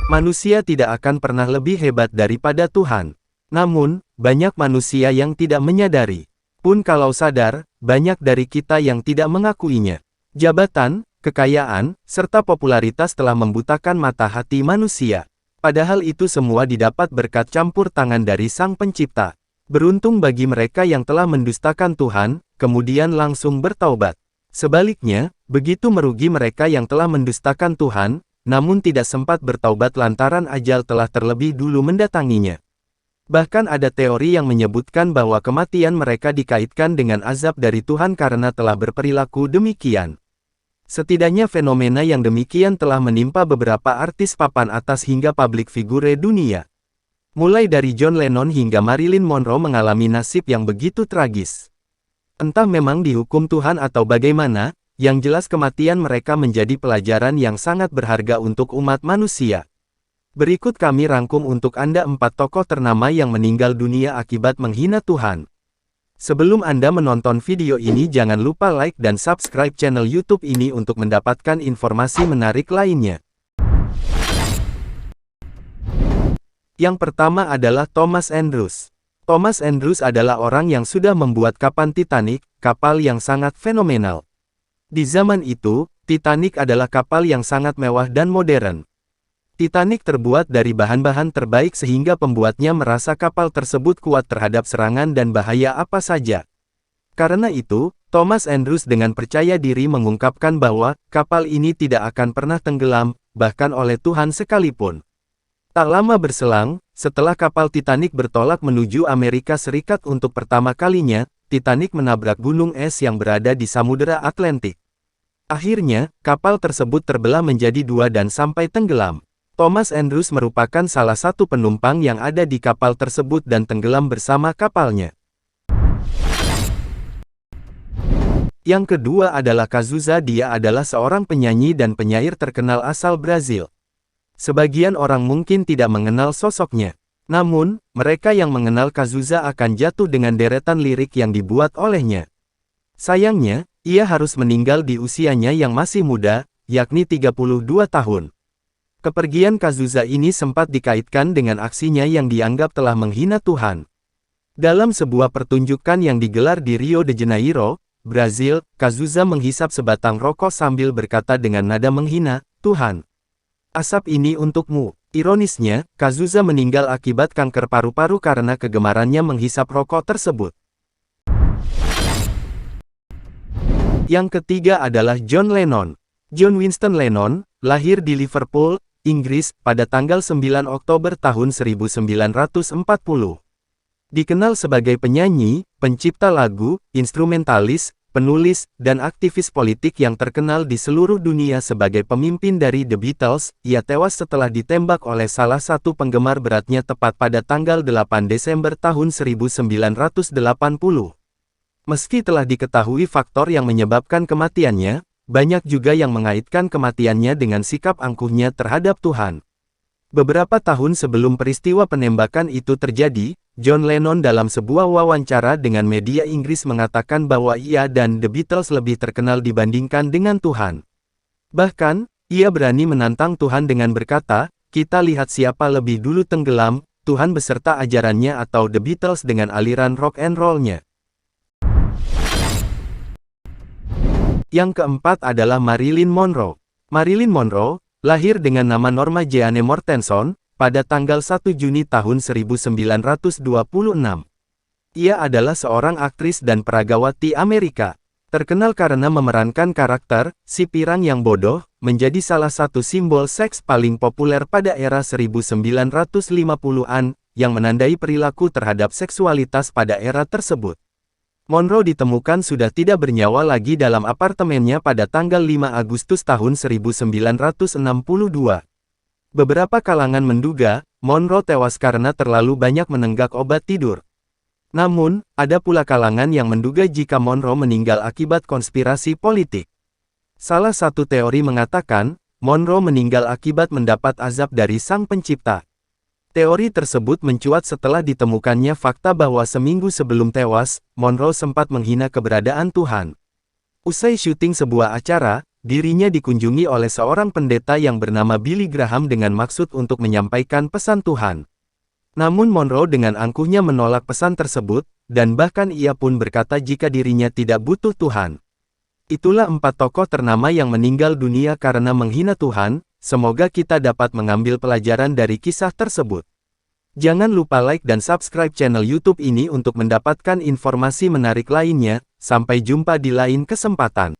Manusia tidak akan pernah lebih hebat daripada Tuhan. Namun, banyak manusia yang tidak menyadari. Pun kalau sadar, banyak dari kita yang tidak mengakuinya. Jabatan, kekayaan, serta popularitas telah membutakan mata hati manusia. Padahal itu semua didapat berkat campur tangan dari Sang Pencipta. Beruntung bagi mereka yang telah mendustakan Tuhan, kemudian langsung bertaubat. Sebaliknya, begitu merugi mereka yang telah mendustakan Tuhan, namun tidak sempat bertaubat lantaran ajal telah terlebih dulu mendatanginya. Bahkan ada teori yang menyebutkan bahwa kematian mereka dikaitkan dengan azab dari Tuhan karena telah berperilaku demikian. Setidaknya fenomena yang demikian telah menimpa beberapa artis papan atas hingga publik figure dunia. Mulai dari John Lennon hingga Marilyn Monroe mengalami nasib yang begitu tragis. Entah memang dihukum Tuhan atau bagaimana, yang jelas kematian mereka menjadi pelajaran yang sangat berharga untuk umat manusia. Berikut kami rangkum untuk Anda 4 tokoh ternama yang meninggal dunia akibat menghina Tuhan. Sebelum Anda menonton video ini jangan lupa like dan subscribe channel YouTube ini untuk mendapatkan informasi menarik lainnya. Yang pertama adalah Thomas Andrews. Thomas Andrews adalah orang yang sudah membuat kapal Titanic, kapal yang sangat fenomenal. Di zaman itu, Titanic adalah kapal yang sangat mewah dan modern. Titanic terbuat dari bahan-bahan terbaik sehingga pembuatnya merasa kapal tersebut kuat terhadap serangan dan bahaya apa saja. Karena itu, Thomas Andrews dengan percaya diri mengungkapkan bahwa kapal ini tidak akan pernah tenggelam, bahkan oleh Tuhan sekalipun. Tak lama berselang, setelah kapal Titanic bertolak menuju Amerika Serikat untuk pertama kalinya, Titanic menabrak gunung es yang berada di Samudera Atlantik. Akhirnya, kapal tersebut terbelah menjadi 2 dan sampai tenggelam. Thomas Andrews merupakan salah satu penumpang yang ada di kapal tersebut dan tenggelam bersama kapalnya. Yang kedua adalah Cazuza. Dia adalah seorang penyanyi dan penyair terkenal asal Brazil. Sebagian orang mungkin tidak mengenal sosoknya. Namun, mereka yang mengenal Cazuza akan jatuh dengan deretan lirik yang dibuat olehnya. Sayangnya, ia harus meninggal di usianya yang masih muda, yakni 32 tahun. Kepergian Cazuza ini sempat dikaitkan dengan aksinya yang dianggap telah menghina Tuhan. Dalam sebuah pertunjukan yang digelar di Rio de Janeiro, Brazil, Cazuza menghisap sebatang rokok sambil berkata dengan nada menghina, "Tuhan, asap ini untukmu." Ironisnya, Cazuza meninggal akibat kanker paru-paru karena kegemarannya menghisap rokok tersebut. Yang ketiga adalah John Lennon. John Winston Lennon, lahir di Liverpool, Inggris, pada tanggal 9 Oktober tahun 1940. Dikenal sebagai penyanyi, pencipta lagu, instrumentalis, penulis, dan aktivis politik yang terkenal di seluruh dunia sebagai pemimpin dari The Beatles. Ia tewas setelah ditembak oleh salah satu penggemar beratnya tepat pada tanggal 8 Desember tahun 1980. Meski telah diketahui faktor yang menyebabkan kematiannya, banyak juga yang mengaitkan kematiannya dengan sikap angkuhnya terhadap Tuhan. Beberapa tahun sebelum peristiwa penembakan itu terjadi, John Lennon dalam sebuah wawancara dengan media Inggris mengatakan bahwa ia dan The Beatles lebih terkenal dibandingkan dengan Tuhan. Bahkan, ia berani menantang Tuhan dengan berkata, "Kita lihat siapa lebih dulu tenggelam, Tuhan beserta ajarannya atau The Beatles dengan aliran rock and roll-nya." Yang keempat adalah Marilyn Monroe. Marilyn Monroe, lahir dengan nama Norma Jeanne Mortenson, pada tanggal 1 Juni tahun 1926. Ia adalah seorang aktris dan peragawati Amerika. Terkenal karena memerankan karakter, si pirang yang bodoh, menjadi salah satu simbol seks paling populer pada era 1950-an, yang menandai perilaku terhadap seksualitas pada era tersebut. Monroe ditemukan sudah tidak bernyawa lagi dalam apartemennya pada tanggal 5 Agustus tahun 1962. Beberapa kalangan menduga, Monroe tewas karena terlalu banyak menenggak obat tidur. Namun, ada pula kalangan yang menduga jika Monroe meninggal akibat konspirasi politik. Salah satu teori mengatakan, Monroe meninggal akibat mendapat azab dari Sang Pencipta. Teori tersebut mencuat setelah ditemukannya fakta bahwa seminggu sebelum tewas, Monroe sempat menghina keberadaan Tuhan. Usai syuting sebuah acara, dirinya dikunjungi oleh seorang pendeta yang bernama Billy Graham dengan maksud untuk menyampaikan pesan Tuhan. Namun Monroe dengan angkuhnya menolak pesan tersebut, dan bahkan ia pun berkata jika dirinya tidak butuh Tuhan. Itulah 4 tokoh ternama yang meninggal dunia karena menghina Tuhan. Semoga kita dapat mengambil pelajaran dari kisah tersebut. Jangan lupa like dan subscribe channel YouTube ini untuk mendapatkan informasi menarik lainnya. Sampai jumpa di lain kesempatan.